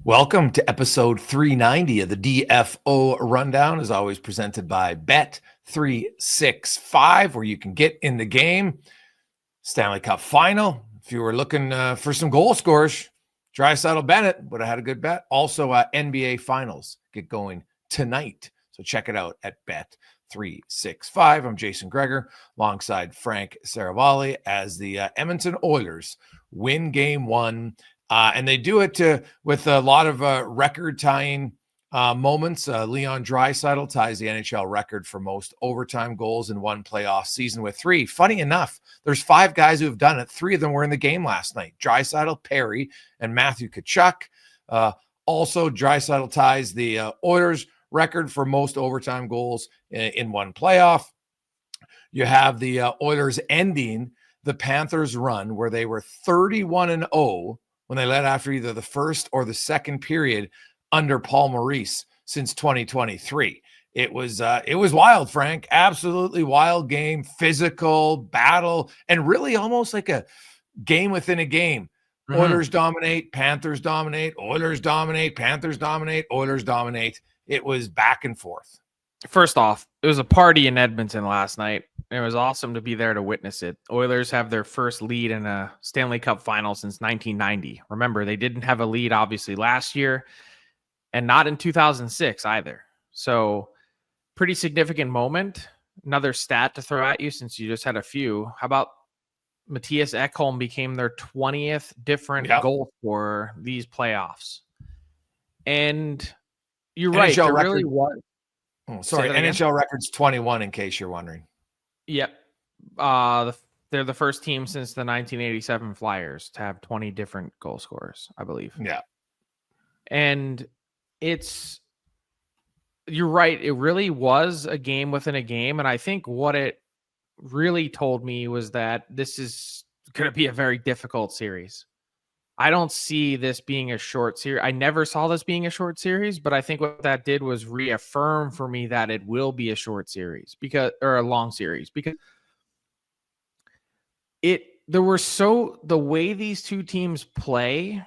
Welcome to episode 390 of the DFO Rundown, as always presented by Bet365, where you can get in the game. Stanley Cup Final. If you were looking for some goal scorers, Draisaitl Bennett would have had a good bet. Also, NBA Finals get going tonight. So check it out at Bet365. I'm Jason Gregor, alongside Frank Seravalli, as the Edmonton Oilers win Game 1. And they do it with a lot of record-tying moments. Leon Draisaitl ties the NHL record for most overtime goals in one playoff season with 3. Funny enough, there's 5 guys who have done it. 3 of them were in the game last night: Draisaitl, Perry, and Matthew Tkachuk. Also, Draisaitl ties the Oilers record for most overtime goals in one playoff. You have the Oilers ending the Panthers' run where they were 31-0 when they led after either the first or the second period under Paul Maurice since 2023. It was wild, Frank. Absolutely wild game, physical battle, and really almost like a game within a game. Mm-hmm. Oilers dominate, Panthers dominate, Oilers dominate, Panthers dominate, Oilers dominate. It was back and forth. First off, it was a party in Edmonton last night. It was awesome to be there to witness it. Oilers have their first lead in a Stanley Cup Final since 1990. Remember, they didn't have a lead, obviously, last year, and not in 2006 either. So, pretty significant moment. Another stat to throw at you since you just had a few. How about Mattias Ekholm became their 20th different goal scorer these playoffs? And you're right, there really was. Oh, sorry, NHL record's 21, in case you're wondering. Yep. They're the first team since the 1987 Flyers to have 20 different goal scorers, I believe. Yeah. And you're right, it really was a game within a game. And I think what it really told me was that this is going to be a very difficult series. I don't see this being a short series. I never saw this being a short series, but I think what that did was reaffirm for me that it will be a short series or a long series, because the way these two teams play,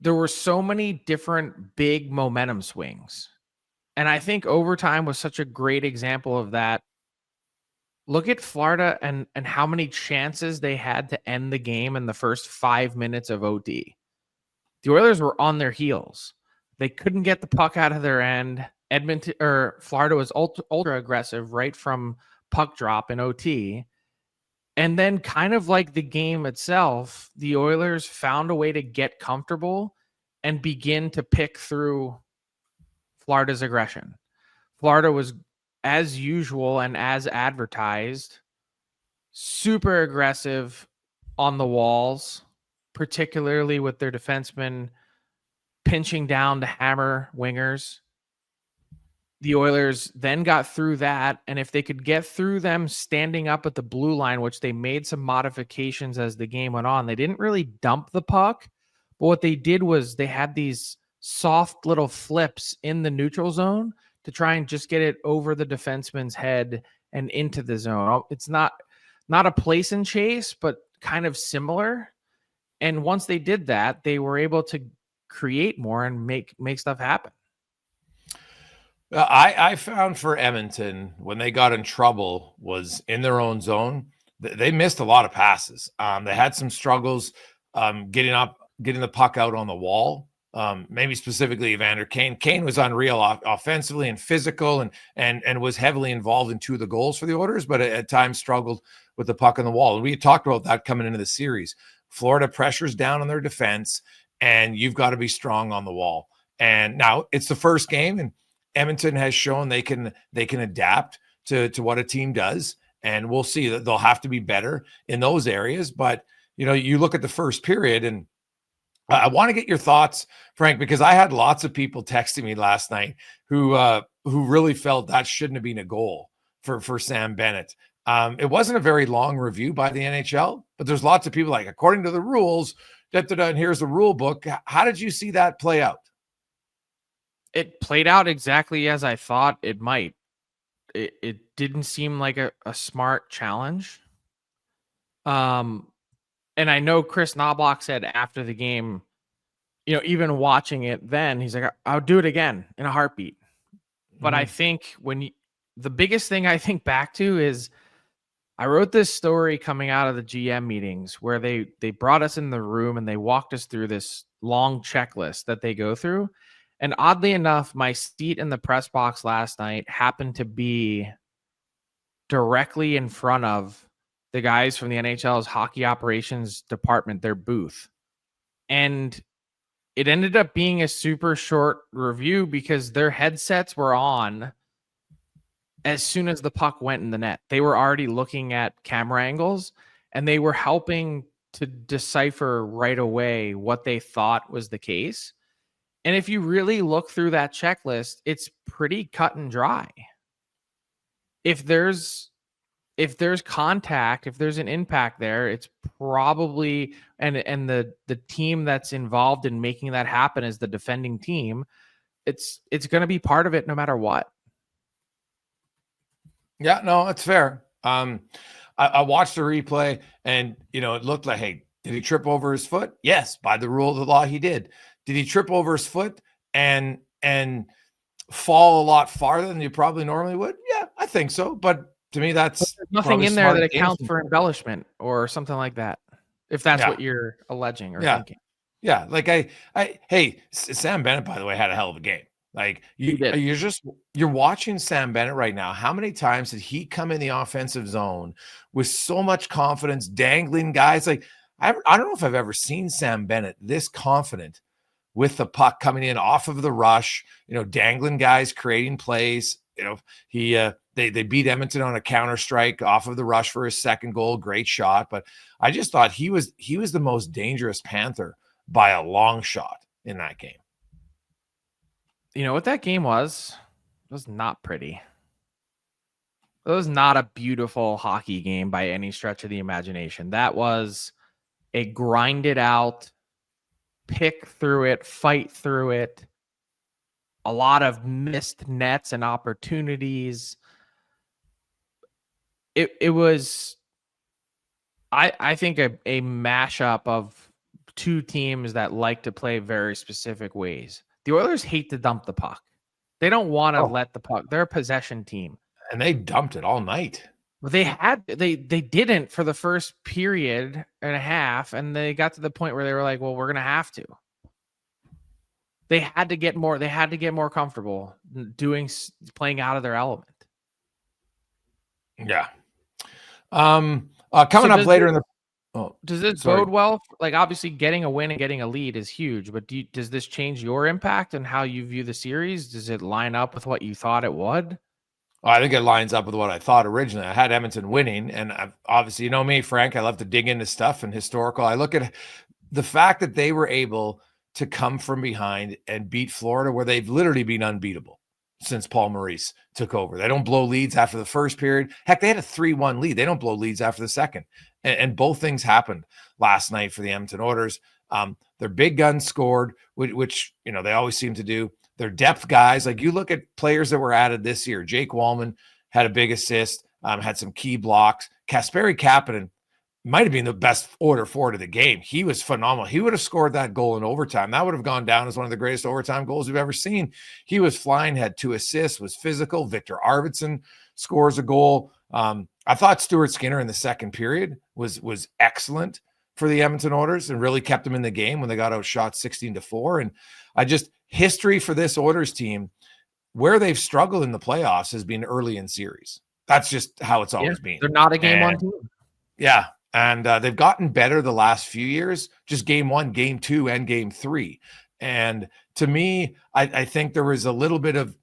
there were so many different big momentum swings. And I think overtime was such a great example of that. Look at Florida and how many chances they had to end the game in the first 5 minutes of OT. The Oilers were on their heels. They couldn't get the puck out of their end. Florida was ultra aggressive right from puck drop in OT. And then, kind of like the game itself, the Oilers found a way to get comfortable and begin to pick through Florida's aggression. Florida was, as usual and as advertised, super aggressive on the walls, particularly with their defensemen pinching down to hammer wingers. The Oilers then got through that, and if they could get through them standing up at the blue line, which they made some modifications as the game went on, they didn't really dump the puck, but what they did was they had these soft little flips in the neutral zone to try and just get it over the defenseman's head and into the zone. It's not a place and chase, but kind of similar. And once they did that, they were able to create more and make stuff happen. I found for Edmonton, when they got in trouble, was in their own zone. They missed a lot of passes. They had some struggles getting the puck out on the wall. Maybe specifically Evander Kane. Kane was unreal offensively and physical and was heavily involved in 2 of the goals for the Oilers, but at times struggled with the puck on the wall. And we talked about that coming into the series. Florida pressures down on their defense, and you've got to be strong on the wall. And now it's the first game, and Edmonton has shown they can adapt to what a team does, and we'll see that they'll have to be better in those areas. But you look at the first period, and I want to get your thoughts, Frank, because I had lots of people texting me last night who really felt that shouldn't have been a goal for Sam Bennett. It wasn't a very long review by the NHL, but there's lots of people like, according to the rules, and here's the rule book. How did you see that play out? It played out exactly as I thought it might. It didn't seem like a smart challenge. And I know Chris Knobloch said after the game, even watching it then, he's like, I'll do it again in a heartbeat. But I think the biggest thing I think back to is I wrote this story coming out of the GM meetings where they brought us in the room and they walked us through this long checklist that they go through. And oddly enough, my seat in the press box last night happened to be directly in front of the guys from the NHL's hockey operations department, their booth. And it ended up being a super short review because their headsets were on as soon as the puck went in the net. They were already looking at camera angles and they were helping to decipher right away what they thought was the case. And if you really look through that checklist, it's pretty cut and dry. If there's contact, if there's an impact there, it's probably and the team that's involved in making that happen is the defending team. It's going to be part of it no matter what. Yeah, no, that's fair. I watched the replay and, it looked like, hey, did he trip over his foot? Yes, by the rule of the law, he did. Did he trip over his foot and fall a lot farther than you probably normally would? Yeah, I think so. But to me, that's nothing in there that accounts for embellishment or something like that. If that's what you're alleging or thinking. Yeah. Like hey, Sam Bennett, by the way, had a hell of a game. Like you're watching Sam Bennett right now. How many times did he come in the offensive zone with so much confidence, dangling guys? Like I don't know if I've ever seen Sam Bennett this confident with the puck coming in off of the rush, dangling guys, creating plays. They beat Edmonton on a counter strike off of the rush for his second goal. Great shot. But I just thought he was the most dangerous Panther by a long shot in that game. You know what that game was? It was not pretty. It was not a beautiful hockey game by any stretch of the imagination. That was a grinded out, pick through it, fight through it. A lot of missed nets and opportunities. It was, I think, a mashup of two teams that like to play very specific ways. The Oilers hate to dump the puck. They don't want to let the puck. They're a possession team. And they dumped it all night. Well, they didn't for the first period and a half, and they got to the point where they were like, well, we're going to have to. They had to get more. They had to get more comfortable playing out of their element. Yeah. Coming up later in the. Does this bode well? Like, obviously, getting a win and getting a lead is huge, but does this change your impact and how you view the series? Does it line up with what you thought it would? Well, I think it lines up with what I thought originally. I had Edmonton winning, and obviously, me, Frank, I love to dig into stuff and historical. I look at the fact that they were able to come from behind and beat Florida, where they've literally been unbeatable since Paul Maurice took over. They don't blow leads after the first period. Heck, they had a 3-1 lead. They don't blow leads after the second. And both things happened last night for the Edmonton Oilers. Their big guns scored, which they always seem to do. Their depth guys, like you look at players that were added this year. Jake Wallman had a big assist, had some key blocks. Kasperi Kapanen might have been the best order forward of the game. He was phenomenal. He would have scored that goal in overtime. That would have gone down as one of the greatest overtime goals we've ever seen. He was flying, had 2 assists, was physical. Victor Arvidsson scores a goal. I thought Stuart Skinner in the second period was excellent for the Edmonton Oilers and really kept them in the game when they got outshot 16-4. And history for this Oilers team, where they've struggled in the playoffs has been early in series. That's just how it's always been. They're not a game one team. Yeah. And they've gotten better the last few years, just game 1, game 2, and game 3. And to me, I think there was a little bit of,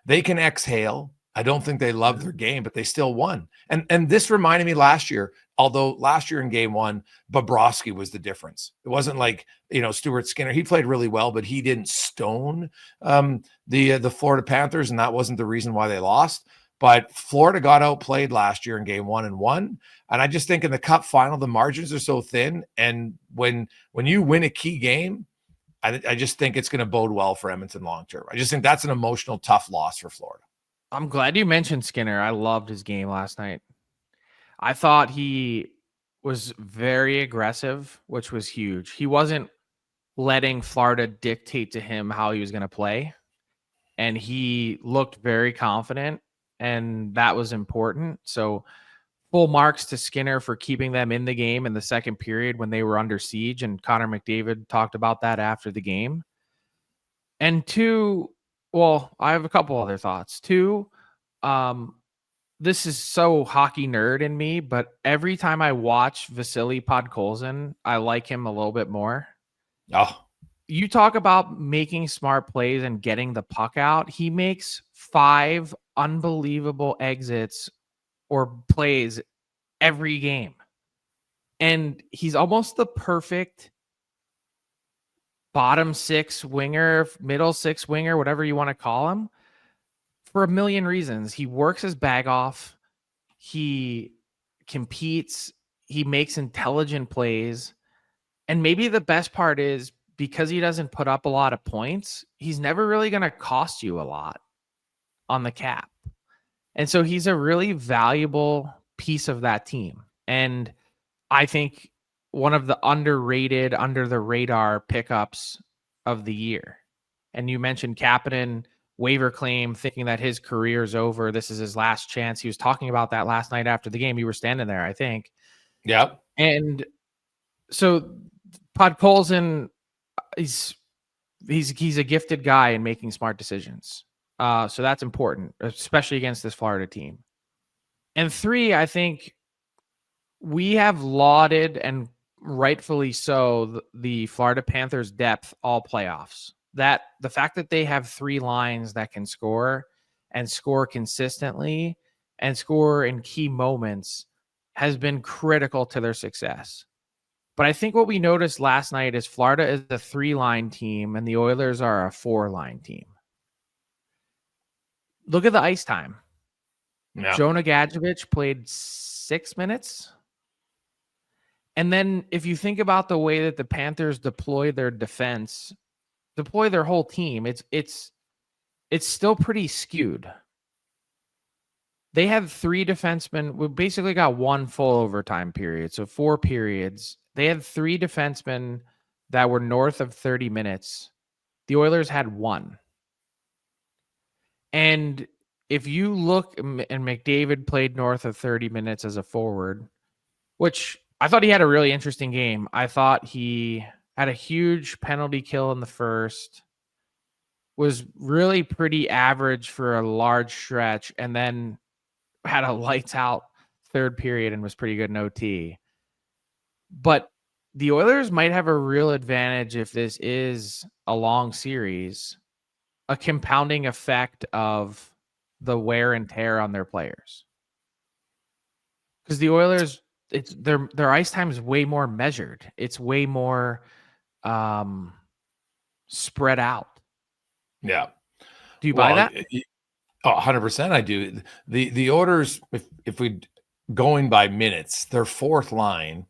they can exhale. I don't think they loved their game, but they still won. And this reminded me last year, although last year in game 1, Bobrovsky was the difference. It wasn't like, Stuart Skinner. He played really well, but he didn't stone the Florida Panthers, and that wasn't the reason why they lost. But Florida got outplayed last year in game 1 and won. And I just think in the Cup final, the margins are so thin. And when you win a key game, I just think it's going to bode well for Edmonton long-term. I just think that's an emotional, tough loss for Florida. I'm glad you mentioned Skinner. I loved his game last night. I thought he was very aggressive, which was huge. He wasn't letting Florida dictate to him how he was going to play. And he looked very confident, and that was important. So full marks to Skinner for keeping them in the game in the second period when they were under siege. And Connor McDavid talked about that after the game. And two, well, I have a couple other thoughts. Two, this is so hockey nerd in me, but every time I watch Vasily Podkolzin, I like him a little bit more. Oh, You talk about making smart plays and getting the puck out. He makes 5 unbelievable exits or plays every game. And he's almost the perfect bottom 6 winger, middle 6 winger, whatever you want to call him, for a million reasons. He works his bag off. He competes. He makes intelligent plays. And maybe the best part is, because he doesn't put up a lot of points, he's never really going to cost you a lot on the cap. And so he's a really valuable piece of that team. And I think one of the underrated, under the radar pickups of the year. And you mentioned Kapanen waiver claim, thinking that his career is over. This is his last chance. He was talking about that last night after the game. You were standing there, I think. yep. And so Podkolzin, he's a gifted guy in making smart decisions. So that's important, especially against this Florida team. And 3, I think we have lauded, and rightfully so, the Florida Panthers' depth all playoffs. That the fact that they have 3 lines that can score and score consistently and score in key moments has been critical to their success. But I think what we noticed last night is Florida is a 3-line team and the Oilers are a 4-line team. Look at the ice time. Yeah. Jonah Gadjevich played 6 minutes. And then if you think about the way that the Panthers deploy their defense, deploy their whole team, it's still pretty skewed. They had 3 defensemen. We basically got 1 full overtime period, so 4 periods. They had 3 defensemen that were north of 30 minutes. The Oilers had 1. And if you look, and McDavid played north of 30 minutes as a forward, which I thought he had a really interesting game. I thought he had a huge penalty kill in the first, was really pretty average for a large stretch, and then had a lights out third period and was pretty good in OT. But the Oilers might have a real advantage if this is a long series, a compounding effect of the wear and tear on their players. Because the Oilers, it's their ice time is way more measured. It's way more spread out. Yeah. Do you buy that? 100% I do. The Oilers, if we going by minutes, their 4th line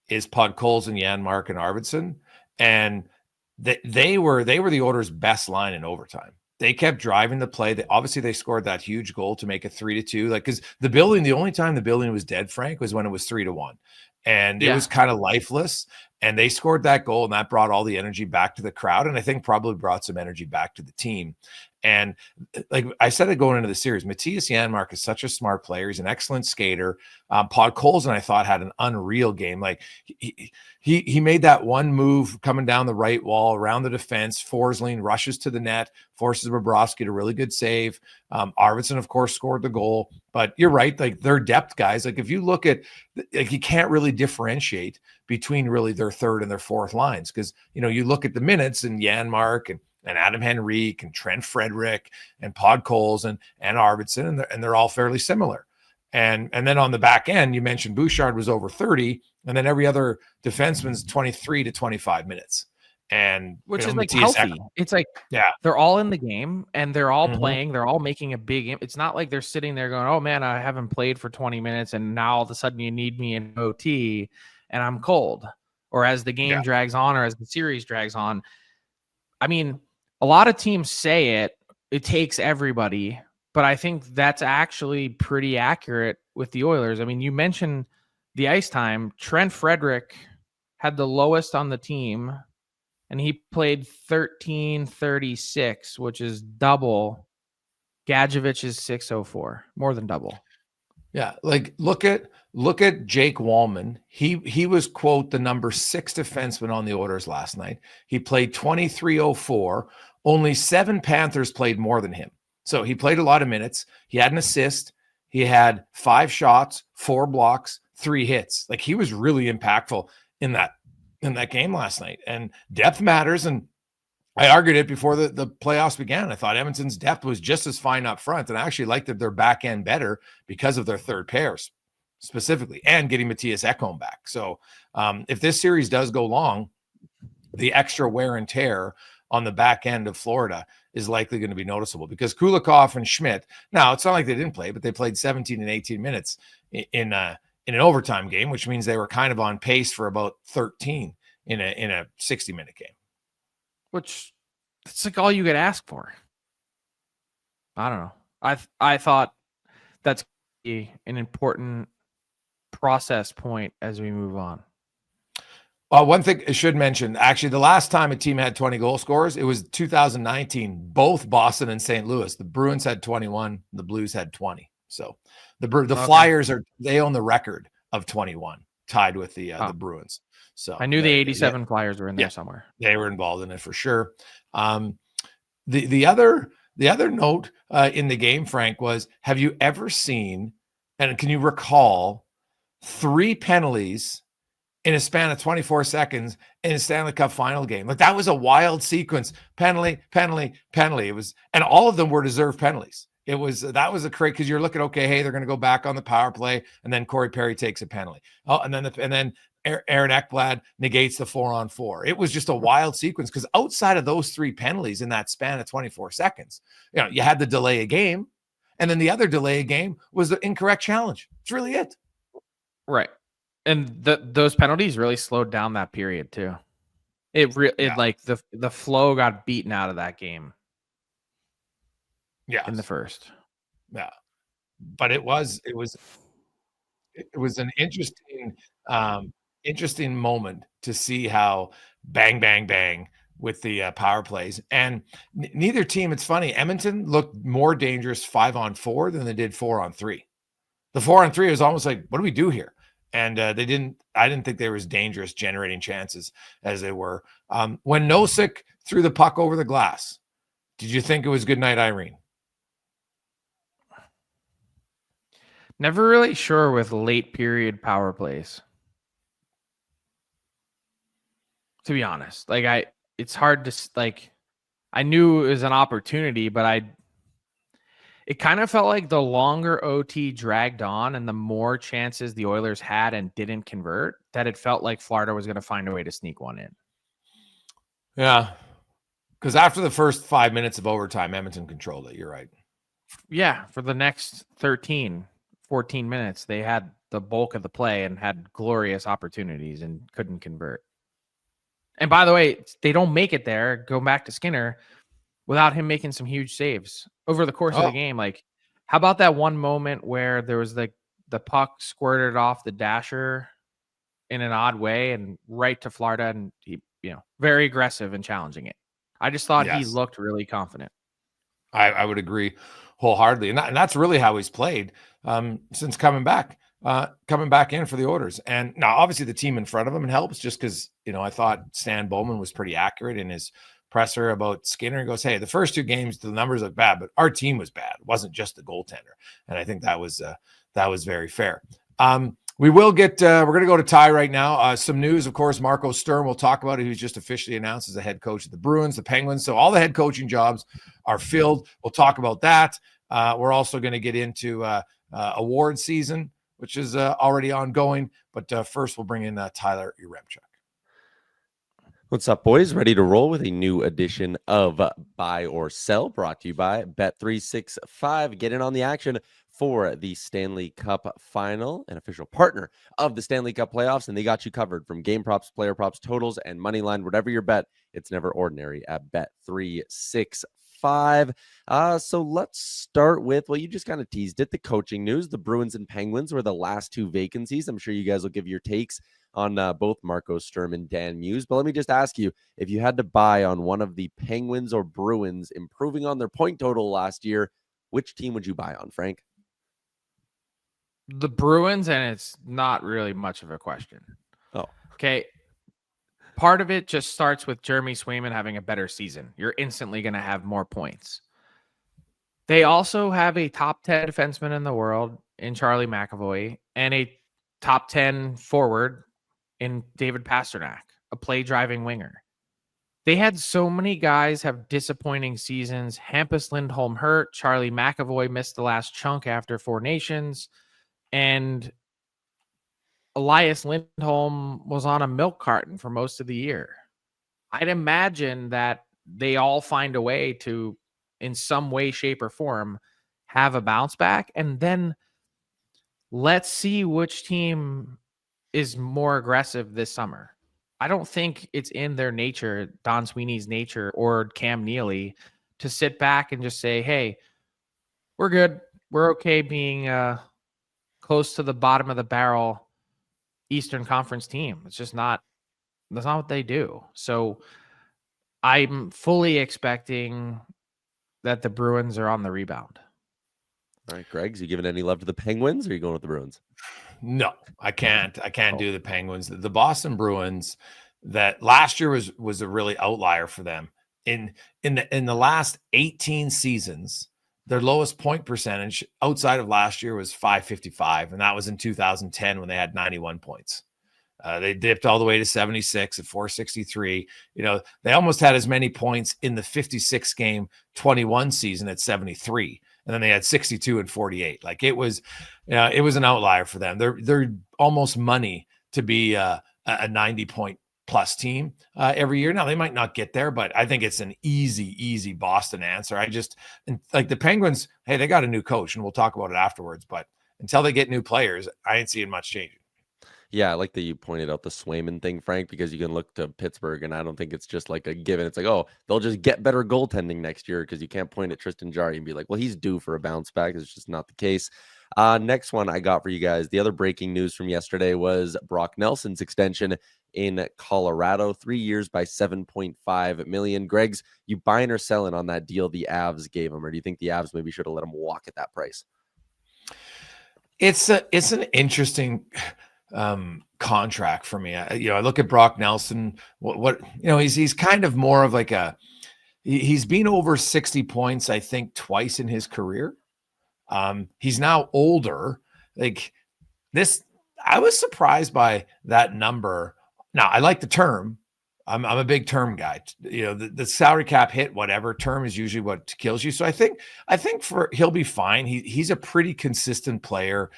is Podkolzin, Janmark, and Arvidsson, and they were the Oilers' best line in overtime. They kept driving the play. They scored that huge goal to make it 3-2. Like, because the only time the building was dead, Frank, was when it was 3-1, and it was kind of lifeless. And they scored that goal, and that brought all the energy back to the crowd, and I think probably brought some energy back to the team. And like I said it going into the series, Matthias Janmark is such a smart player. He's an excellent skater. Podkolzin, I thought, had an unreal game. Like he made that one move coming down the right wall around the defense. Forsling rushes to the net, forces Bobrovsky to really good save. Arvidsson, of course, scored the goal. But you're right, like they're depth guys. Like if you look at, like you can't really differentiate between really their 3rd and their 4th lines, because you look at the minutes and Janmark and Adam Henrique and Trent Frederick and Podkolzin and Arvidsson, and they're all fairly similar. And then on the back end, you mentioned Bouchard was over 30, and then every other defenseman's 23 to 25 minutes. And which is like healthy. It's like, they're all in the game and they're all playing. They're all making a big. It's not like they're sitting there going, "Oh man, I haven't played for 20 minutes, and now all of a sudden you need me in OT, and I'm cold." Or as the game drags on, or as the series drags on. I mean, a lot of teams say it takes everybody, but I think that's actually pretty accurate with the Oilers. I mean, you mentioned the ice time. Trent Frederick had the lowest on the team and he played 13:36, which is double Gadjevic's 6:04, more than double. Yeah, like look at Jake Wallman. He was, quote, the number 6 defenseman on the Oilers last night. He played 23:04. Only 7 Panthers played more than him. So he played a lot of minutes. He had an assist. He had 5 shots, 4 blocks, 3 hits. Like, he was really impactful in that game last night. And depth matters. And I argued it before the playoffs began. I thought Edmonton's depth was just as fine up front, and I actually liked their back end better because of their third pairs specifically, and getting Matthias Ekholm back. So if this series does go long, the extra wear and tear on the back end of Florida is likely going to be noticeable, because Kulikov and Schmidt, now it's not like they didn't play, but they played 17 and 18 minutes in an overtime game, which means they were kind of on pace for about 13 in a 60-minute game. Which, it's like all you could ask for. I don't know. I thought that's an important process point as we move on. One thing I should mention, actually, the last time a team had 20 goal scorers, it was 2019. Both Boston and St. Louis. The Bruins had 21. The Blues had 20. So the Flyers they own the record of 21, tied with the Bruins. So I knew the 87 Flyers were in there somewhere. They were involved in it for sure. The other note in the game, Frank, was, have you ever seen, and can you recall, 3 penalties in a span of 24 seconds in a Stanley Cup final game? Like, that was a wild sequence. Penalty. It was, and all of them were deserved penalties. That was a crazy, because you're looking, okay, hey, they're going to go back on the power play, and then Corey Perry takes a penalty. Oh, and then Aaron Ekblad negates the 4-on-4. It was just a wild sequence, because outside of those 3 penalties in that span of 24 seconds, you had the delay a game, and then the other delay a game was the incorrect challenge. It's really it. Right. And those penalties really slowed down that period too. Like the flow got beaten out of that game. Yeah. In the first. Yeah. But it was an interesting moment to see how bang, bang, bang with the power plays. And neither team, it's funny, Edmonton looked more dangerous 5-on-4 than they did 4-on-3. The 4-on-3 was almost like, what do we do here? And I didn't think they were as dangerous generating chances as they were. When Nosek threw the puck over the glass, did you think it was good night, Irene? Never really sure with late period power plays, to be honest. Like, it's hard to, like, I knew it was an opportunity, but it kind of felt like the longer OT dragged on and the more chances the Oilers had and didn't convert, that it felt like Florida was going to find a way to sneak one in. Yeah. Because after the first 5 minutes of overtime, Edmonton controlled it. You're right. Yeah. For the next 13, 14 minutes, they had the bulk of the play and had glorious opportunities and couldn't convert. And by the way, they don't make it there, go back to Skinner, without him making some huge saves over the course of the game. Like, how about that one moment where there was the puck squirted off the dasher in an odd way and right to Florida, and he, very aggressive and challenging it. I just thought he looked really confident. I would agree wholeheartedly. And that's really how he's played since coming back in for the Oilers. And now obviously the team in front of him helps, just because, I thought Stan Bowman was pretty accurate in his presser about Skinner. He goes, hey, the first 2 games, the numbers look bad, but our team was bad. It wasn't just the goaltender. And I think that was very fair. We will get, we're going to go to Ty right now. Some news, of course, Marco Sturm, we'll talk about it. He was just officially announced as the head coach of the Bruins, the Penguins. So all the head coaching jobs are filled. We'll talk about that. We're also going to get into award season, which is already ongoing. But first, we'll bring in Tyler Yaremchuk. What's up, boys? Ready to roll with a new edition of Buy or Sell, brought to you by Bet365. Get in on the action for the Stanley Cup Final, an official partner of the Stanley Cup playoffs, and they got you covered from game props, player props, totals, and money line. Whatever your bet, it's never ordinary at Bet365. 5. So let's start with, well, you just kind of teased it, the coaching news. The Bruins and Penguins were the last 2 vacancies. I'm sure you guys will give your takes on both Marco Sturm and Dan Muse. But let me just ask you, if you had to buy on one of the Penguins or Bruins improving on their point total last year, which team would you buy on, Frank? The Bruins, and it's not really much of a question. Oh. Okay. Part of it just starts with Jeremy Swayman having a better season. You're instantly going to have more points. They also have a top 10 defenseman in the world in Charlie McAvoy and a top 10 forward in David Pastrnak, a play-driving winger. They had so many guys have disappointing seasons. Hampus Lindholm hurt. Charlie McAvoy missed the last chunk after 4 Nations. And Elias Lindholm was on a milk carton for most of the year. I'd imagine that they all find a way to, in some way, shape, or form, have a bounce back. And then let's see which team is more aggressive this summer. I don't think it's in their nature, Don Sweeney's nature, or Cam Neely, to sit back and just say, hey, we're good. We're okay being close to the bottom of the barrel Eastern Conference team. It's just not, that's not what they do. So I'm fully expecting that the Bruins are on the rebound. All right, Greg, you giving any love to the Penguins, or are you going with the Bruins? No, I can't do the Penguins. The Boston Bruins, that last year was a really outlier for them. In the last 18 seasons, their lowest point percentage outside of last year was .555, and that was in 2010 when they had 91 points. They dipped all the way to 76 at 463. You know, they almost had as many points in the 56 game 21 season at 73. And then they had 62 and 48. Like it was an outlier for them. They're almost money to be a 90 point plus team every year. Now they might not get there, but I think it's an easy Boston answer. And like the Penguins, hey, they got a new coach and we'll talk about it afterwards, but until they get new players, I ain't seeing much changing. Yeah, I like that you pointed out the Swayman thing, Frank, because you can look to Pittsburgh, and I don't think it's just like a given. It's like, oh, they'll just get better goaltending next year, because you can't point at Tristan Jarry and be like, well, he's due for a bounce back. It's just not the case. Next one I got for you guys. The other breaking news from yesterday was Brock Nelson's extension in Colorado, 3 years by $7.5 million. Greg's, you buying or selling on that deal the Avs gave him, or do you think the Avs maybe should have let him walk at that price? It's an interesting contract for me. I look at Brock Nelson. What he's kind of more of like he's been over 60 points, I think, twice in his career. He's now older. Like this, I was surprised by that number. Now I like the term. I'm a big term guy. The salary cap hit, whatever. Term is usually what kills you. So I think he'll be fine. He's a pretty consistent player.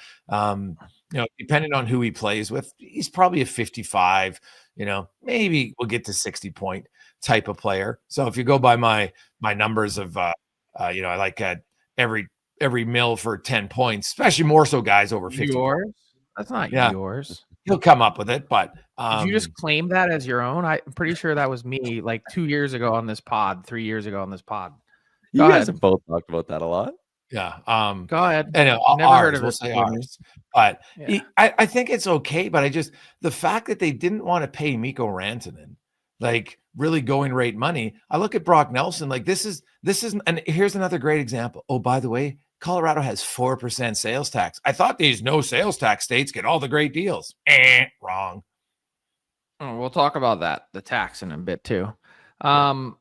Depending on who he plays with, he's probably a 55, maybe we'll get to 60 point type of player. So if you go by my numbers of, I like every mill for 10 points, especially more so guys over 50. Yours? That's not yours. He'll come up with it, but did you just claim that as your own? I'm pretty sure that was me like 2 years ago on this pod, 3 years ago on this pod. You guys have both talked about that a lot. Yeah. Go ahead. I know. Never heard of we'll it. say ours. But yeah. I think it's okay. But the fact that they didn't want to pay Mikko Rantanen, like really going rate money. I look at Brock Nelson, like this is, and here's another great example. Oh, by the way, Colorado has 4% sales tax. I thought these no sales tax states get all the great deals. Wrong. Oh, we'll talk about that, the tax, in a bit too. Well,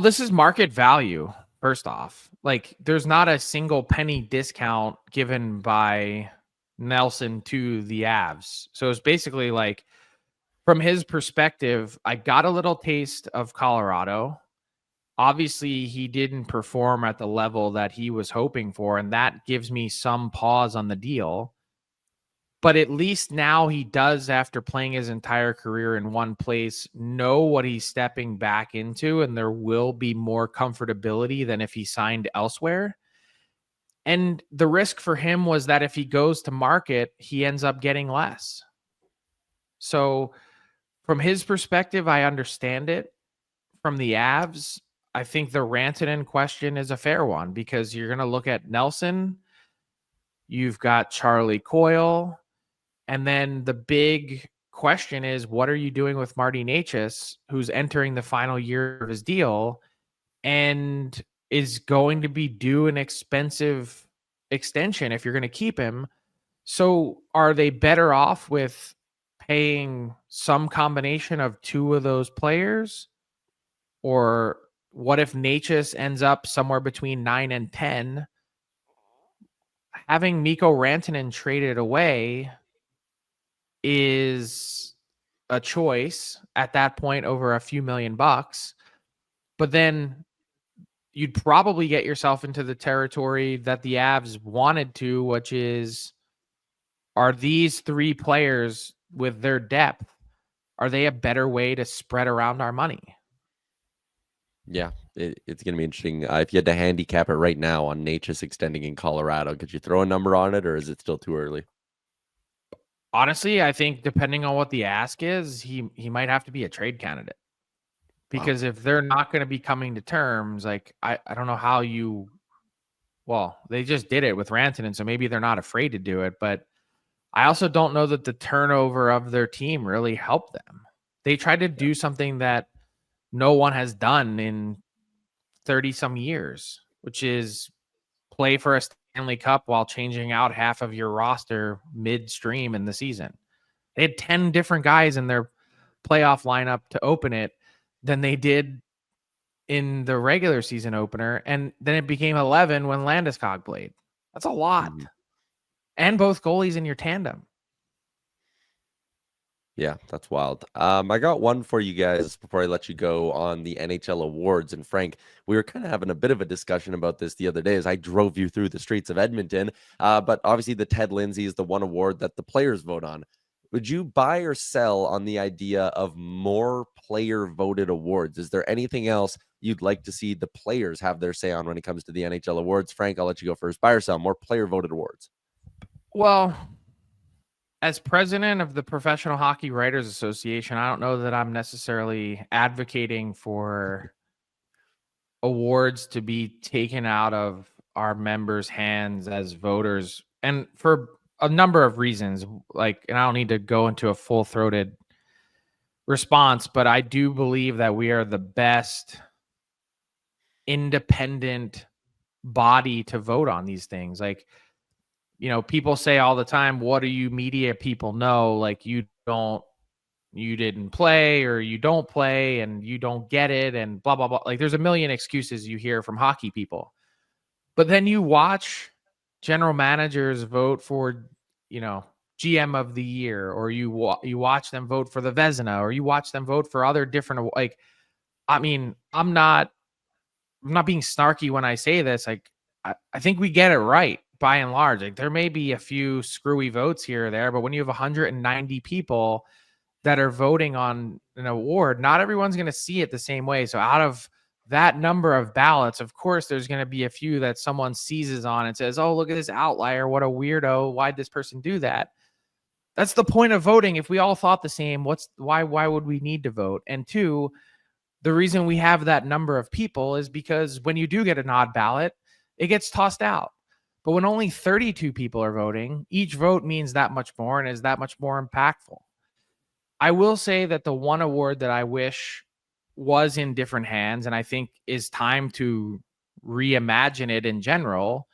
this is market value. First off, like there's not a single penny discount given by Nelson to the Avs. So it's basically like, from his perspective, I got a little taste of Colorado. Obviously, he didn't perform at the level that he was hoping for, and that gives me some pause on the deal. But at least now he does, after playing his entire career in one place, know what he's stepping back into, and there will be more comfortability than if he signed elsewhere. And the risk for him was that if he goes to market, he ends up getting less. So from his perspective, I understand it. From the Avs, I think the Rantanen question is a fair one because you're going to look at Nelson. You've got Charlie Coyle. And then the big question is, what are you doing with Marty Necas, who's entering the final year of his deal and is going to be due an expensive extension if you're going to keep him? So are they better off with paying some combination of two of those players? Or what if Necas ends up somewhere between 9 and 10? Having Mikko Rantanen traded away is a choice at that point over a few $1,000,000. But then you'd probably get yourself into the territory that the Avs wanted to, which is, are these three players with their depth, are they a better way to spread around our money? Yeah, it's going to be interesting. If you had to handicap it right now on Necas extending in Colorado, could you throw a number on it, or is it still too early? Honestly, I think depending on what the ask is, he might have to be a trade candidate. Because if they're not going to be coming to terms, like I don't know how you, well, they just did it with Rantanen, so maybe they're not afraid to do it. But I also don't know that the turnover of their team really helped them. They tried to do something that no one has done in 30 some years, which is play for a Stanley Cup while changing out half of your roster midstream in the season. They had 10 different guys in their playoff lineup to open it than they did in the regular season opener. And then it became 11 when Landeskog played. That's a lot. Mm-hmm. And both goalies in your tandem. Yeah, that's wild. I got one for you guys before I let you go on the NHL Awards. And Frank, we were kind of having a bit of a discussion about this the other day as I drove you through the streets of Edmonton. But obviously the Ted Lindsay is the one award that the players vote on. Would you buy or sell on the idea of more player voted awards? Is there anything else you'd like to see the players have their say on when it comes to the NHL Awards? Frank, I'll let you go first. Buy or sell, more player voted awards? Well, as president of the Professional Hockey Writers Association, I don't know that I'm necessarily advocating for awards to be taken out of our members' hands as voters, and for a number of reasons. Like, and I don't need to go into a full-throated response, but I do believe that we are the best independent body to vote on these things. Like, you know, people say all the time, what do you media people know? Like, you didn't play, or you don't play, and you don't get it, and blah, blah, blah. Like, there's a million excuses you hear from hockey people. But then you watch general managers vote for, you know, GM of the year, or you watch them vote for the Vezina, or you watch them vote for other different, like, I mean, I'm not being snarky when I say this. Like, I think we get it right by and large. Like, there may be a few screwy votes here or there, but when you have 190 people that are voting on an award, not everyone's going to see it the same way. So out of that number of ballots, of course, there's going to be a few that someone seizes on and says, oh, look at this outlier. What a weirdo. Why'd this person do that? That's the point of voting. If we all thought the same, why would we need to vote? And two, the reason we have that number of people is because when you do get an odd ballot, it gets tossed out. But when only 32 people are voting, each vote means that much more and is that much more impactful. I will say that the one award that I wish was in different hands, and I think is time to reimagine it in general,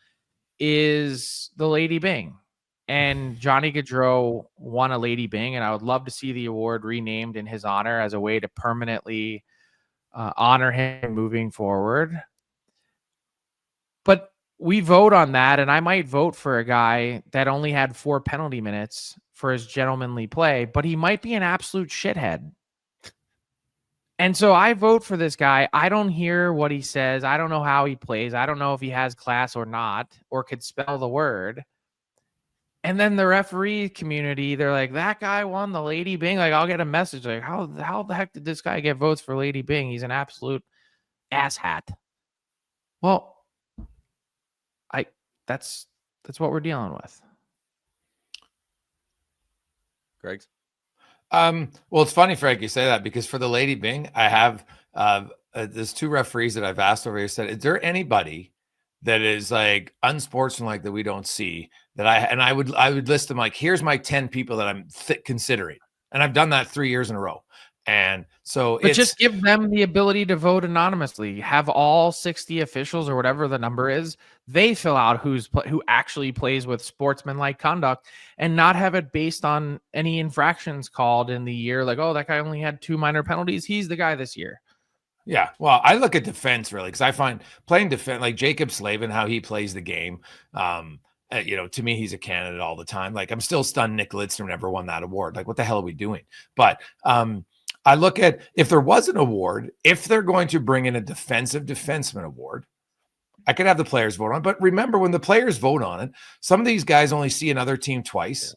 is the Lady Byng. And Johnny Gaudreau won a Lady Byng, and I would love to see the award renamed in his honor as a way to permanently honor him moving forward. But we vote on that, and I might vote for a guy that only had 4 penalty minutes for his gentlemanly play, but he might be an absolute shithead. And so I vote for this guy. I don't hear what he says. I don't know how he plays. I don't know if he has class or not, or could spell the word. And then the referee community, they're like, that guy won the Lady Byng. Like, I'll get a message like, how the heck did this guy get votes for Lady Byng? He's an absolute asshat. Well, that's what we're dealing with. Greg's? Well, it's funny, Frank, you say that, because for the Lady Byng, I have there's two referees that I've asked over here. Said, is there anybody that is like unsportsmanlike that we don't see that I would list them like, here's my 10 people that I'm considering, and I've done that 3 years in a row. And so but just give them the ability to vote anonymously. Have all 60 officials or whatever the number is, they fill out who actually plays with sportsmanlike conduct, and not have it based on any infractions called in the year. Like, oh, that guy only had 2 minor penalties, he's the guy this year. Yeah, well, I look at defense really, because I find playing defense, like Jacob Slavin, how he plays the game. To me, he's a candidate all the time. Like, I'm still stunned Nick Lidstrom never won that award. Like, what the hell are we doing? But I look at, if there was an award, if they're going to bring in a defensive defenseman award, I could have the players vote on it. But remember, when the players vote on it, some of these guys only see another team twice.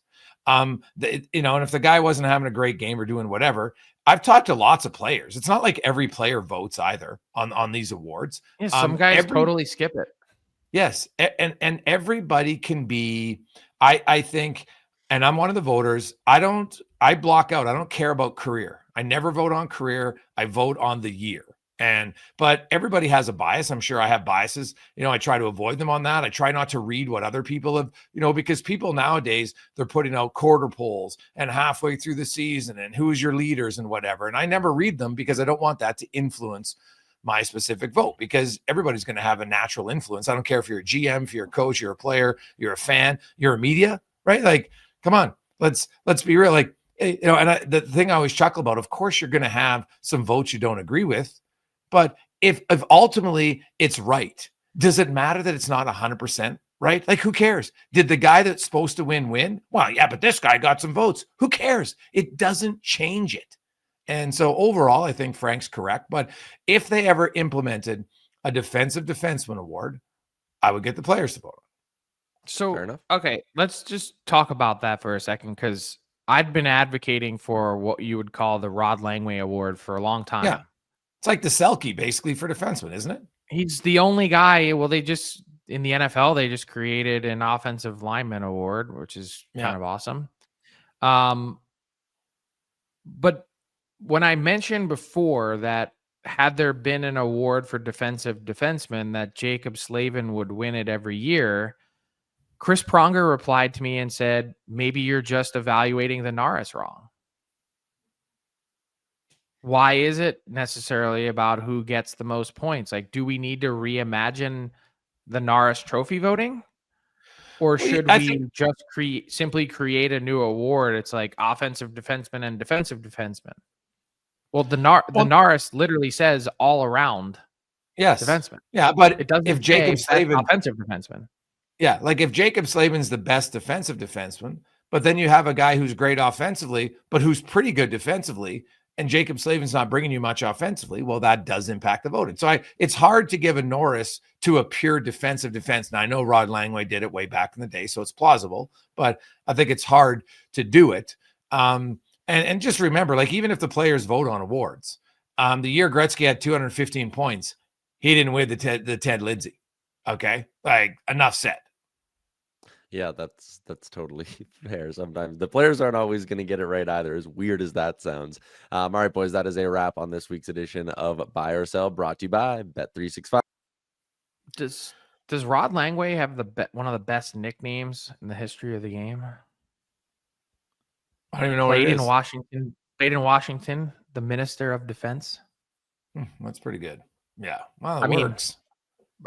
And if the guy wasn't having a great game or doing whatever, I've talked to lots of players. It's not like every player votes either on these awards. Yeah, some guys totally skip it. Yes. And everybody can be, I think, and I'm one of the voters. I block out. I don't care about career. I never vote on career. I vote on the year. But everybody has a bias. I'm sure I have biases. I try to avoid them on that. I try not to read what other people have, because people nowadays, they're putting out quarter polls and halfway through the season and who's your leaders and whatever. And I never read them because I don't want that to influence my specific vote, because everybody's going to have a natural influence. I don't care if you're a GM, if you're a coach, you're a player, you're a fan, you're a media, right? Like, come on, let's be real. Like, the thing I always chuckle about, of course, you're going to have some votes you don't agree with. But if ultimately it's right, does it matter that it's not 100% right? Like, who cares? Did the guy that's supposed to win? Well, yeah, but this guy got some votes. Who cares? It doesn't change it. And so overall, I think Frank's correct. But if they ever implemented a defensive defenseman award, I would get the players to vote on it. So, fair enough. Okay, let's just talk about that for a second, because I'd been advocating for what you would call the Rod Langway Award for a long time. Yeah. It's like the Selke basically for defensemen, isn't it? He's the only guy. Well, in the NFL, they just created an offensive lineman award, which is kind of awesome. But when I mentioned before that had there been an award for defensive defenseman, that Jacob Slavin would win it every year, Chris Pronger replied to me and said, maybe you're just evaluating the Norris wrong. Why is it necessarily about who gets the most points? Like, do we need to reimagine the Norris Trophy voting? Or should we just simply create a new award? It's like offensive defenseman and defensive defenseman. Well, the Norris literally says all around defenseman. Yeah, but it doesn't. If Jacob Slavin, offensive defenseman. Yeah, like if Jacob Slavin's the best defensive defenseman, but then you have a guy who's great offensively, but who's pretty good defensively, and Jacob Slavin's not bringing you much offensively, well, that does impact the voting. So it's hard to give a Norris to a pure defensive defense. Now, I know Rod Langway did it way back in the day, so it's plausible, but I think it's hard to do it. And just remember, like, even if the players vote on awards, the year Gretzky had 215 points, he didn't win the Ted Lindsay. Okay? Like, enough said. Yeah, that's totally fair. Sometimes the players aren't always going to get it right either, as weird as that sounds. All right, boys, that is a wrap on this week's edition of Buy or Sell, brought to you by Bet365. Does Rod Langway have one of the best nicknames in the history of the game? I don't even know what it is. Played in Washington, the Minister of Defense. That's pretty good. Yeah, well, it works.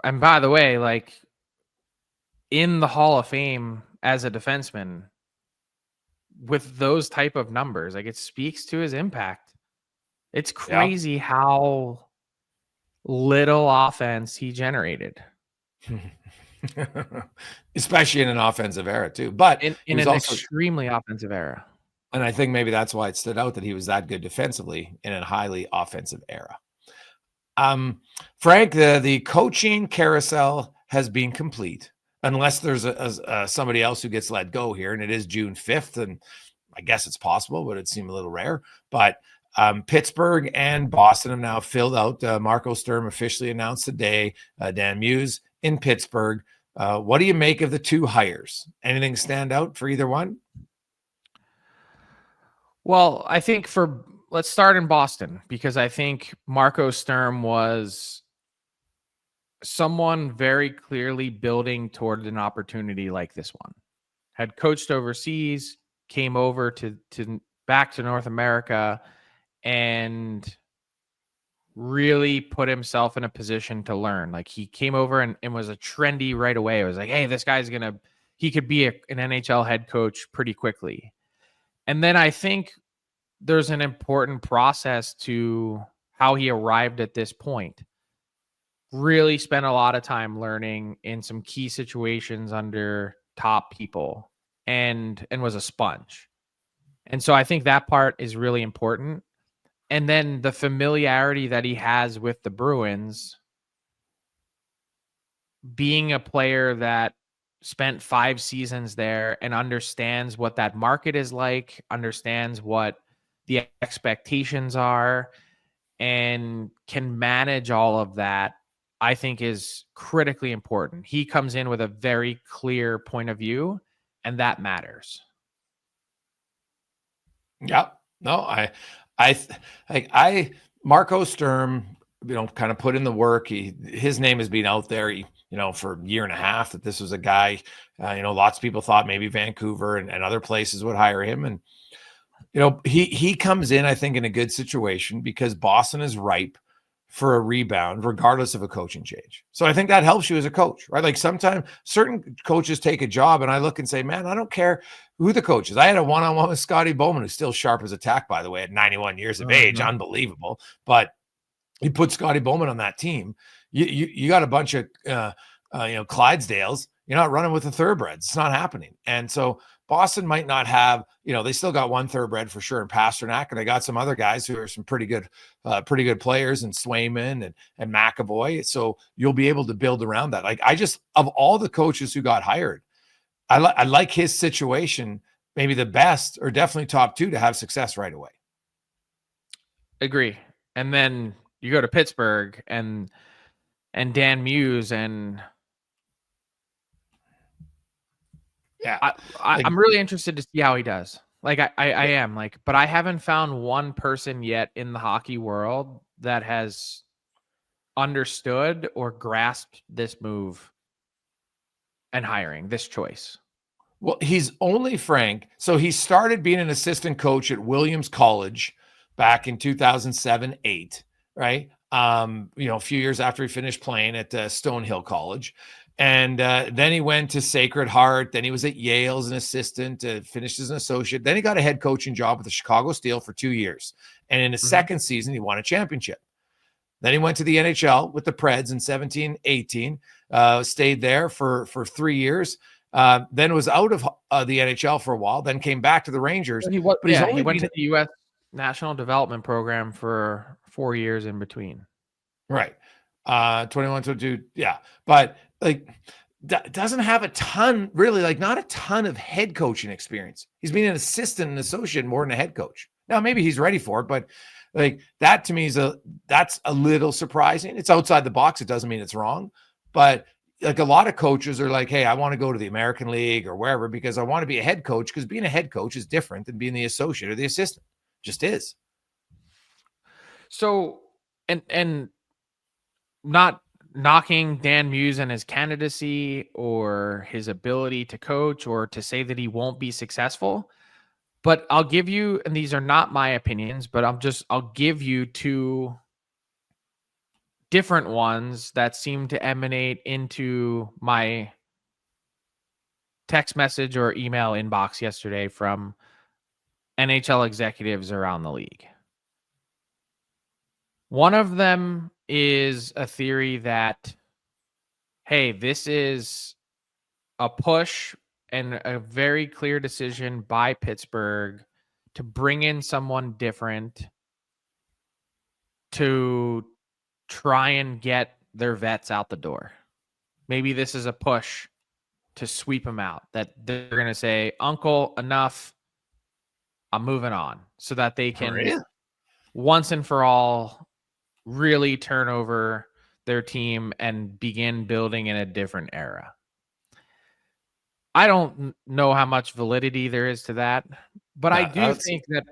And by the way, like, in the Hall of Fame as a defenseman with those type of numbers, like, it speaks to his impact. It's crazy how little offense he generated. Especially in an offensive era too, but in an extremely offensive era. And I think maybe that's why it stood out that he was that good defensively in a highly offensive era. Frank, the coaching carousel has been complete, unless there's somebody else who gets let go here, and it is June 5th, and I guess it's possible, but it seemed a little rare. But Pittsburgh and Boston have now filled out. Marco Sturm officially announced today, Dan Muse in Pittsburgh. What do you make of the two hires? Anything stand out for either one? Well, I think for let's start in Boston, because I think Marco Sturm was someone very clearly building toward an opportunity like this one. Had coached overseas, came over to back to North America, and really put himself in a position to learn. Like, he came over and was a trendy right away. It was like, hey, this guy's he could be an NHL head coach pretty quickly. And then I think there's an important process to how he arrived at this point. Really spent a lot of time learning in some key situations under top people, and was a sponge. And so I think that part is really important. And then the familiarity that he has with the Bruins, being a player that spent 5 seasons there and understands what that market is like, understands what the expectations are, and can manage all of that, I think is critically important. He comes in with a very clear point of view, and that matters. Yeah. No, Marco Sturm, kind of put in the work. His name has been out there, for a year and a half, that this was a guy, lots of people thought maybe Vancouver and other places would hire him. And, he comes in, I think, in a good situation because Boston is ripe for a rebound, regardless of a coaching change. So I think that helps you as a coach, right? Like, sometimes certain coaches take a job and I look and say, man, I don't care who the coach is. I had a one-on-one with Scotty Bowman, who's still sharp as a tack, by the way, at 91 years of age. Unbelievable. But you put Scotty Bowman on that team, you got a bunch of Clydesdales. You're not running with the thoroughbreds. It's not happening. And so Boston might not have, they still got one thoroughbred for sure in Pasternak, and they got some other guys who are some pretty good players, and Swayman and McAvoy. So you'll be able to build around that. Like, of all the coaches who got hired, I like his situation, maybe the best, or definitely top 2 to have success right away. Agree. And then you go to Pittsburgh and Dan Muse, and yeah, I'm really interested to see how he does. Like, I am, like, but I haven't found one person yet in the hockey world that has understood or grasped this move and hiring this choice. Well, he's only Frank. So he started being an assistant coach at Williams College back in 2007-8, right? A few years after he finished playing at Stonehill College. And then he went to Sacred Heart. Then he was at Yale as an assistant, finished as an associate. Then he got a head coaching job with the Chicago Steel for 2 years. And in his second season, he won a championship. Then he went to the NHL with the Preds in 17-18, stayed there for 3 years. Then was out of the NHL for a while, then came back to the Rangers. He went to the U.S. National Development Program for 4 years in between. Right. 21, 22. Yeah. But like, doesn't have a ton, really, like, not a ton of head coaching experience. He's been an assistant and associate more than a head coach. Now, maybe he's ready for it, but like, that to me that's a little surprising. It's outside the box. It doesn't mean it's wrong, but like, a lot of coaches are like, hey, I want to go to the American League or wherever because I want to be a head coach, because being a head coach is different than being the associate or the assistant. Just is. So, and not knocking Dan Muse and his candidacy or his ability to coach or to say that he won't be successful, but I'll give you, and these are not my opinions, but I'll give you 2 different ones that seem to emanate into my text message or email inbox yesterday from NHL executives around the league. One of them is a theory that, hey, this is a push and a very clear decision by Pittsburgh to bring in someone different to try and get their vets out the door. Maybe this is a push to sweep them out, that they're going to say, uncle, enough, I'm moving on, so that they can once and for all really turn over their team and begin building in a different era. I don't know how much validity there is to that, but I do think that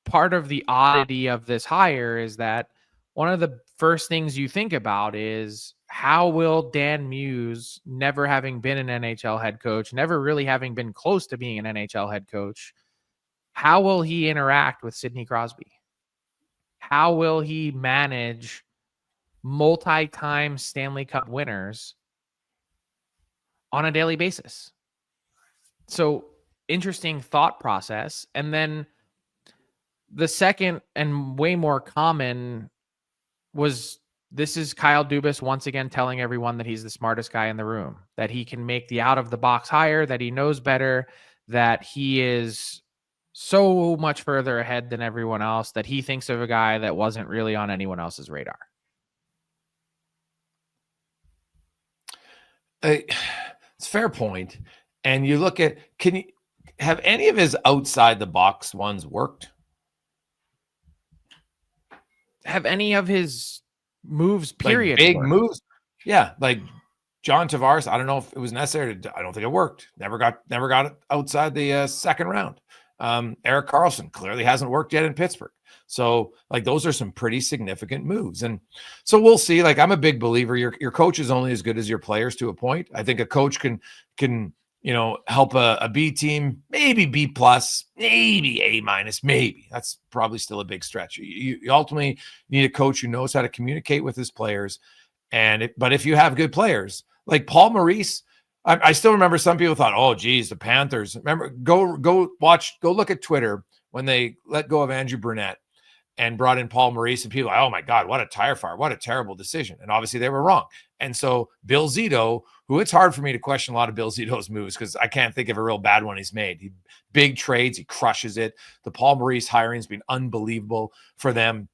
part of the oddity of this hire is that one of the first things you think about is how will Dan Muse, never having been an NHL head coach, never really having been close to being an NHL head coach, how will he interact with Sidney Crosby? How will he manage multi-time Stanley Cup winners on a daily basis? So interesting thought process. And then the second and way more common was, this is Kyle Dubas once again telling everyone that he's the smartest guy in the room, that he can make the out of the box hire, that he knows better, that he is so much further ahead than everyone else, that he thinks of a guy that wasn't really on anyone else's radar. It's a fair point. And you look at, can you have any of his outside the box ones worked? Have any of his moves, period, like big worked? moves? Yeah, like John Tavares. I don't know if it was necessary. I don't think it worked. Never got it outside the second round. Erik Karlsson clearly hasn't worked yet in Pittsburgh. So like those are some pretty significant moves. And so we'll see. Like I'm a big believer. Your coach is only as good as your players to a point. I think a coach can help a B team, maybe B plus, maybe A minus, maybe. That's probably still a big stretch. You ultimately need a coach who knows how to communicate with his players. But if you have good players like Paul Maurice, I still remember some people thought, oh, geez, the Panthers. Remember, go look at Twitter when they let go of Andrew Burnett and brought in Paul Maurice, and people, oh my God, what a tire fire, what a terrible decision. And obviously they were wrong. And so Bill Zito, who it's hard for me to question a lot of Bill Zito's moves because I can't think of a real bad one he's made. Big trades, he crushes it. The Paul Maurice hiring has been unbelievable for them,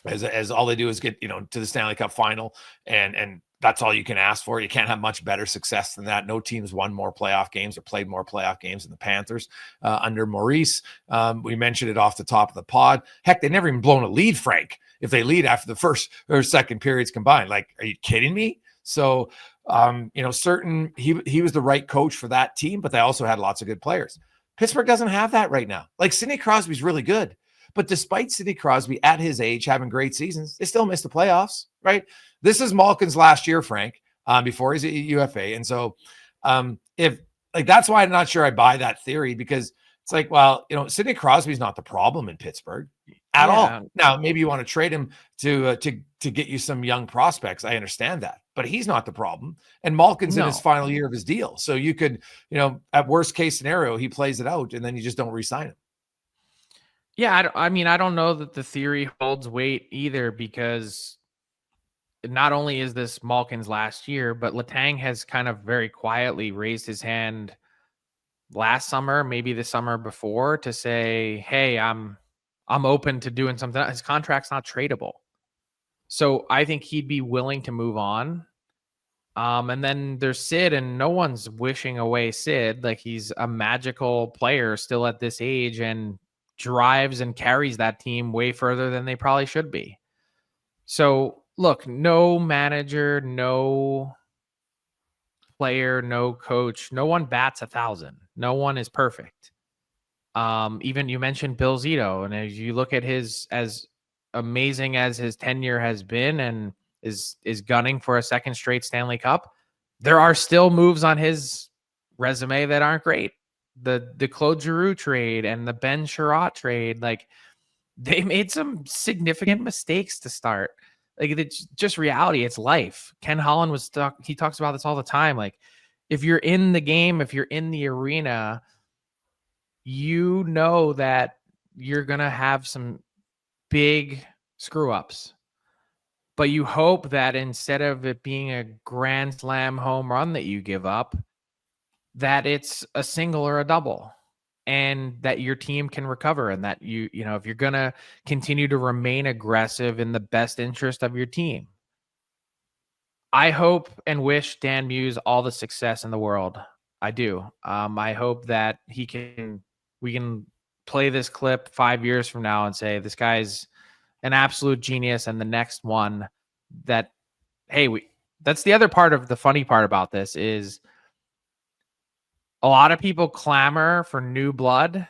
as all they do is get to the Stanley Cup Final, and that's all you can ask for. You can't have much better success than that. No team's won more playoff games or played more playoff games than the Panthers under Maurice. We mentioned it off the top of the pod. Heck, they never even blown a lead, Frank, if they lead after the first or second periods combined. Like, are you kidding me? So, certain he was the right coach for that team, but they also had lots of good players. Pittsburgh doesn't have that right now. Like Sidney Crosby's really good. But despite Sidney Crosby at his age having great seasons, they still missed the playoffs, right? This is Malkin's last year, Frank, before he's at UFA. And so that's why I'm not sure I buy that theory, because it's like, well, Sidney Crosby's not the problem in Pittsburgh at all. Now, maybe you want to trade him to get you some young prospects. I understand that, but he's not the problem. And Malkin's in his final year of his deal. So you could, at worst case scenario, he plays it out and then you just don't re-sign him. Yeah, I don't know that the theory holds weight either, because not only is this Malkin's last year, but Letang has kind of very quietly raised his hand last summer, maybe the summer before, to say, hey, I'm open to doing something. His contract's not tradable. So I think he'd be willing to move on. And then there's Sid, and no one's wishing away Sid. Like, he's a magical player still at this age and drives and carries that team way further than they probably should be. So look, no manager, no player, no coach, no one bats 1,000. No one is perfect. Even you mentioned Bill Zito, and as you look at his, as amazing as his tenure has been and is gunning for a second straight Stanley Cup, there are still moves on his resume that aren't great. The Claude Giroux trade and the Ben Sherratt trade, like, they made some significant mistakes to start. Like, it's just reality. It's life. Ken Holland he talks about this all the time. Like, if you're in the game, if you're in the arena, you know that you're going to have some big screw ups, but you hope that instead of it being a grand slam home run that you give up, that it's a single or a double, and that your team can recover, and that if you're going to continue to remain aggressive in the best interest of your team. I hope and wish Dan Muse all the success in the world. I do. I hope that we can play this clip 5 years from now and say, this guy's an absolute genius. And the next one that, that's the other part of the funny part about this is, a lot of people clamor for new blood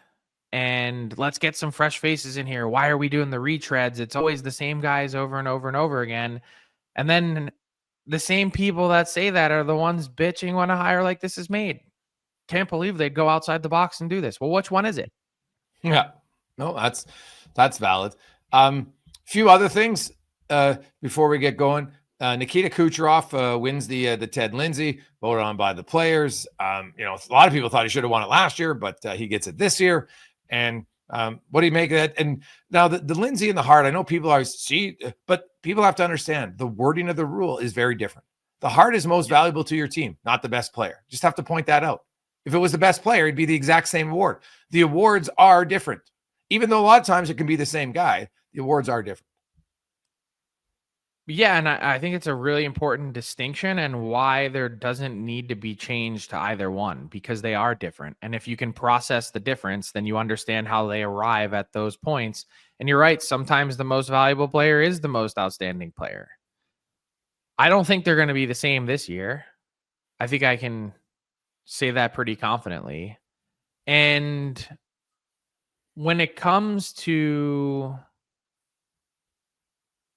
and let's get some fresh faces in here. Why are we doing the retreads? It's always the same guys over and over and over again. And then the same people that say that are the ones bitching when a hire like this is made. Can't believe they'd go outside the box and do this. Well, which one is it? Yeah, no, that's valid. Few other things before we get going. Nikita Kucherov wins the Ted Lindsay, voted on by the players. A lot of people thought he should have won it last year, but he gets it this year. And what do you make of that? And now the Lindsay and the Hart, I know people always see, but people have to understand the wording of the rule is very different. The Hart is most valuable to your team, not the best player. Just have to point that out. If it was the best player, it'd be the exact same award. The awards are different. Even though a lot of times it can be the same guy, the awards are different. Yeah, and I think it's a really important distinction and why there doesn't need to be change to either one, because they are different. And if you can process the difference, then you understand how they arrive at those points. And you're right, sometimes the most valuable player is the most outstanding player. I don't think they're going to be the same this year. I think I can say that pretty confidently. And when it comes to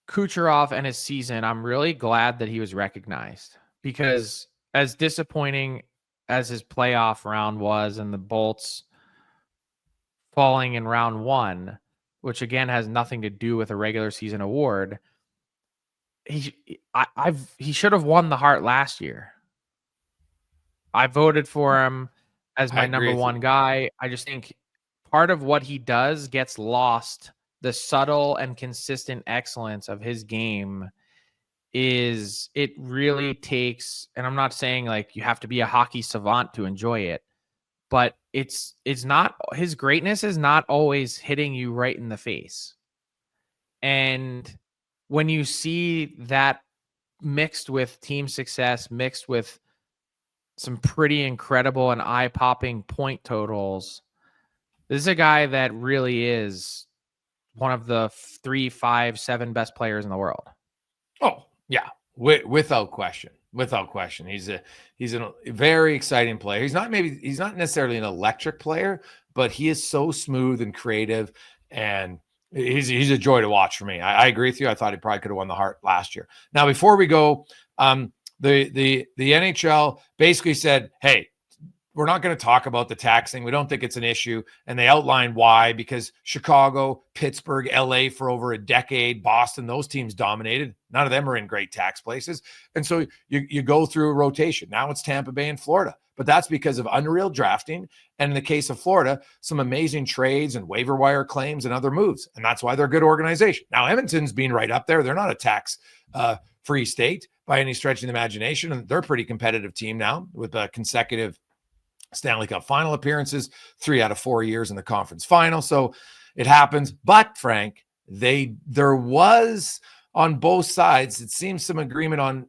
Kucherov and his season, I'm really glad that he was recognized, because as disappointing as his playoff round was and the Bolts falling in round one, which again has nothing to do with a regular season award, he should have won the Hart last year. I voted for him as my number one guy. I just think part of what he does gets lost. The subtle and consistent excellence of his game is, it really takes, and I'm not saying like you have to be a hockey savant to enjoy it, but it's not, his greatness is not always hitting you right in the face. And when you see that mixed with team success, mixed with some pretty incredible and eye-popping point totals, this is a guy that really is one of the 3, 5, 7 best players in the world. Oh, yeah. Without question. Without question. He's a very exciting player. He's not necessarily an electric player, but he is so smooth and creative, and he's a joy to watch for me. I agree with you. I thought he probably could have won the Hart last year. Now, before we go, the NHL basically said, hey, we're not going to talk about the tax thing. We don't think it's an issue. And they outlined why, because Chicago, Pittsburgh, LA for over a decade, Boston, those teams dominated. None of them are in great tax places. And so you go through a rotation. Now it's Tampa Bay and Florida. But that's because of unreal drafting. And in the case of Florida, some amazing trades and waiver wire claims and other moves. And that's why they're a good organization. Now, Edmonton's being right up there. They're not a tax free state by any stretch of the imagination. And they're a pretty competitive team now with consecutive Stanley Cup Final appearances, 3 out of 4 years in the conference final. So it happens. But Frank, there was on both sides, it seems, some agreement on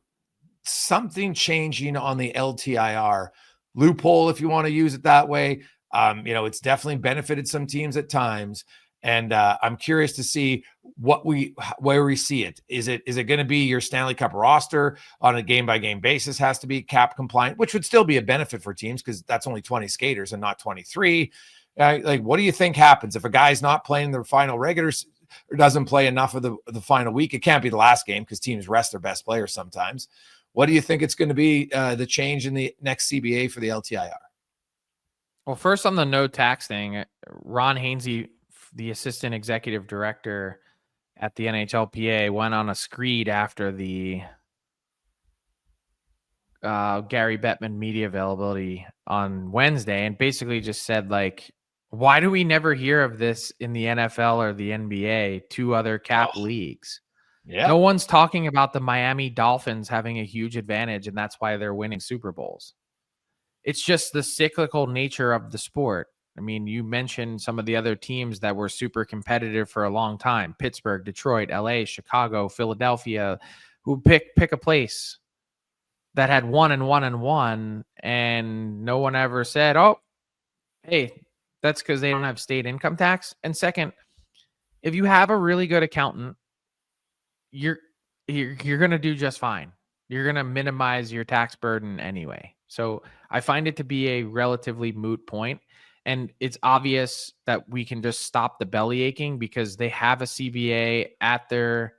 something changing on the LTIR loophole, if you want to use it that way. It's definitely benefited some teams at times. And I'm curious to see where we see it. Is it going to be your Stanley Cup roster on a game-by-game basis has to be cap compliant, which would still be a benefit for teams because that's only 20 skaters and not 23. What do you think happens if a guy's not playing the final regulars or doesn't play enough of the final week? It can't be the last game because teams rest their best players sometimes. What do you think it's going to be the change in the next CBA for the LTIR? Well, first on the no tax thing, Ron Hainsey, the assistant executive director at the NHLPA, went on a screed after the Gary Bettman media availability on Wednesday and basically just said, like, why do we never hear of this in the NFL or the NBA, 2 other cap leagues? Yeah. No one's talking about the Miami Dolphins having a huge advantage, and that's why they're winning Super Bowls. It's just the cyclical nature of the sport. I mean, you mentioned some of the other teams that were super competitive for a long time: Pittsburgh, Detroit, LA, Chicago, Philadelphia, who pick a place that had 1 and 1 and 1, and no one ever said, oh, hey, that's because they don't have state income tax. And second, if you have a really good accountant, you're going to do just fine. You're going to minimize your tax burden anyway. So I find it to be a relatively moot point. And it's obvious that we can just stop the belly aching because they have a CBA at their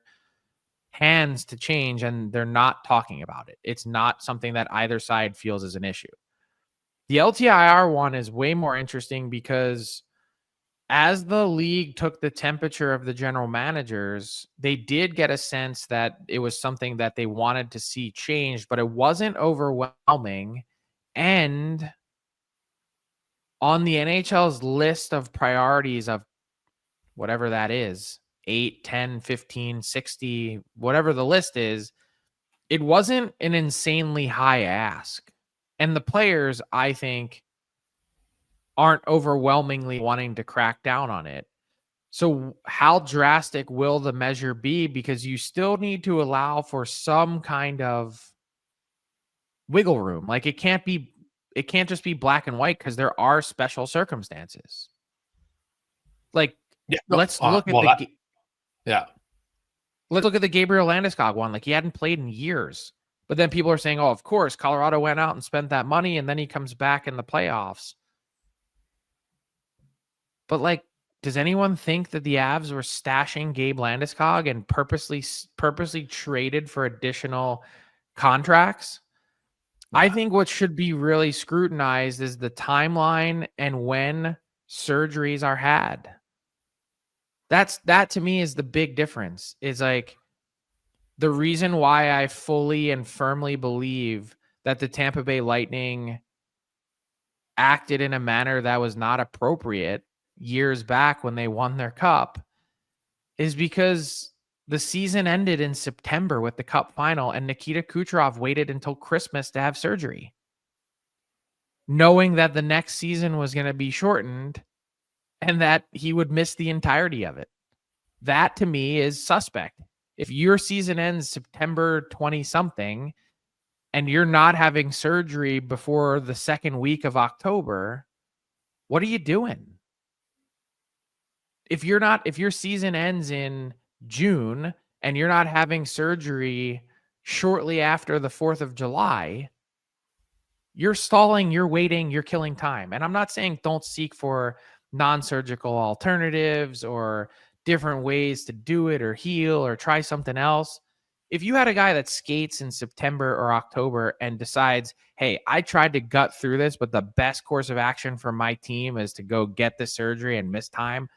hands to change, and they're not talking about it. It's not something that either side feels is an issue. The LTIR one is way more interesting because as the league took the temperature of the general managers, they did get a sense that it was something that they wanted to see changed, but it wasn't overwhelming. And on the NHL's list of priorities of whatever that is, 8, 10, 15, 60, whatever the list is, it wasn't an insanely high ask. And the players, I think, aren't overwhelmingly wanting to crack down on it. So how drastic will the measure be? Because you still need to allow for some kind of wiggle room. Like it can't just be black and white because there are special circumstances. Like let's look at let's look at the Gabriel Landeskog one. Like he hadn't played in years, but then people are saying, "Oh, of course, Colorado went out and spent that money, and then he comes back in the playoffs." But like, does anyone think that the Avs were stashing Gabe Landeskog and purposely traded for additional contracts? I think what should be really scrutinized is the timeline and when surgeries are had. That to me is the big difference. Is like the reason why I fully and firmly believe that the Tampa Bay Lightning acted in a manner that was not appropriate years back when they won their cup is because the season ended in September with the cup final, and Nikita Kucherov waited until Christmas to have surgery, knowing that the next season was going to be shortened and that he would miss the entirety of it. That to me is suspect. If your season ends September 20-something and you're not having surgery before the second week of October, what are you doing? If your season ends in June and you're not having surgery shortly after the 4th of July, you're stalling, you're waiting, you're killing time. And I'm not saying don't seek for non-surgical alternatives or different ways to do it or heal or try something else. If you had a guy that skates in September or October and decides, hey, I tried to gut through this, but the best course of action for my team is to go get the surgery and miss time,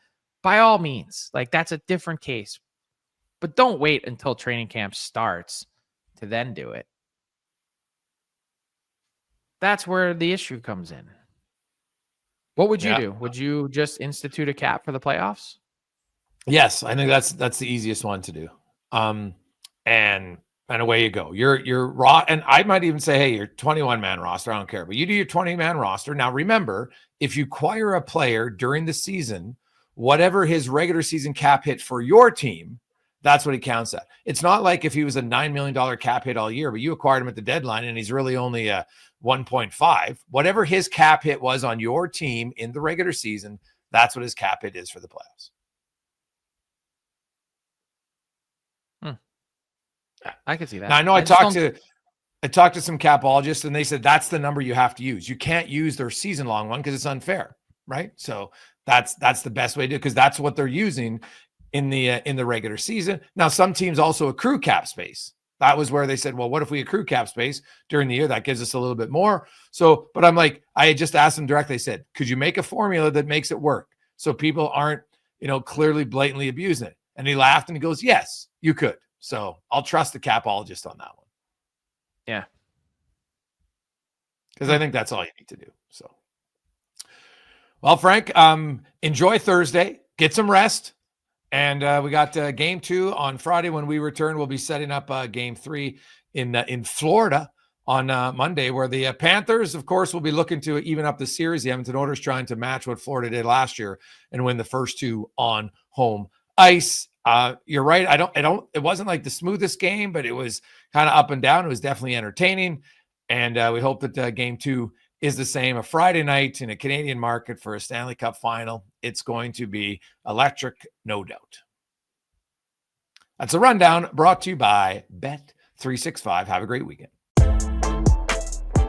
by all means, like that's a different case. But don't wait until training camp starts to then do it. That's where the issue comes in. What would you do? Would you just institute a cap for the playoffs? Yes, I think that's the easiest one to do. And away you go. You're raw, and I might even say, hey, your 21-man roster, I don't care, but you do your 20-man roster. Now remember, if you acquire a player during the season, whatever his regular season cap hit for your team, that's what he counts at. It's not like if he was a $9 million cap hit all year, but you acquired him at the deadline and he's really only a 1.5. Whatever his cap hit was on your team in the regular season, that's what his cap hit is for the playoffs. I can see that. Now, I know I talked to some capologists and they said that's the number you have to use. You can't use their season long one because it's unfair, right? So that's the best way to do it because that's what they're using in the regular season. Now, some teams also accrue cap space. That was where they said, well, what if we accrue cap space during the year? That gives us a little bit more. So, but I'm like, I just asked them directly. I said, could you make a formula that makes it work so people aren't, clearly blatantly abusing it? And he laughed and he goes, yes, you could. So I'll trust the capologist on that one. Yeah. Because I think that's all you need to do. So, well, Frank, enjoy Thursday. Get some rest. And we got game 2 on Friday. When we return, we'll be setting up game 3 in Florida on Monday, where the Panthers, of course, will be looking to even up the series. The Edmonton Oilers trying to match what Florida did last year and win the first 2 on home ice. You're right. It wasn't like the smoothest game, but it was kind of up and down. It was definitely entertaining. And we hope that game 2 is the same. A Friday night in a Canadian market for a Stanley Cup final. It's going to be electric, no doubt. That's a rundown brought to you by Bet365. Have a great weekend.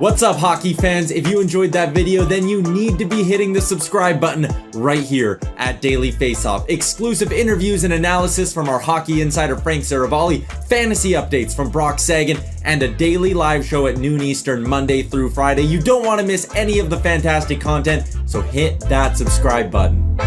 What's up, hockey fans? If you enjoyed that video, then you need to be hitting the subscribe button right here at Daily Faceoff. Exclusive interviews and analysis from our hockey insider Frank Seravalli, fantasy updates from Brock Sagan, and a daily live show at noon Eastern Monday through Friday. You don't want to miss any of the fantastic content, so hit that subscribe button.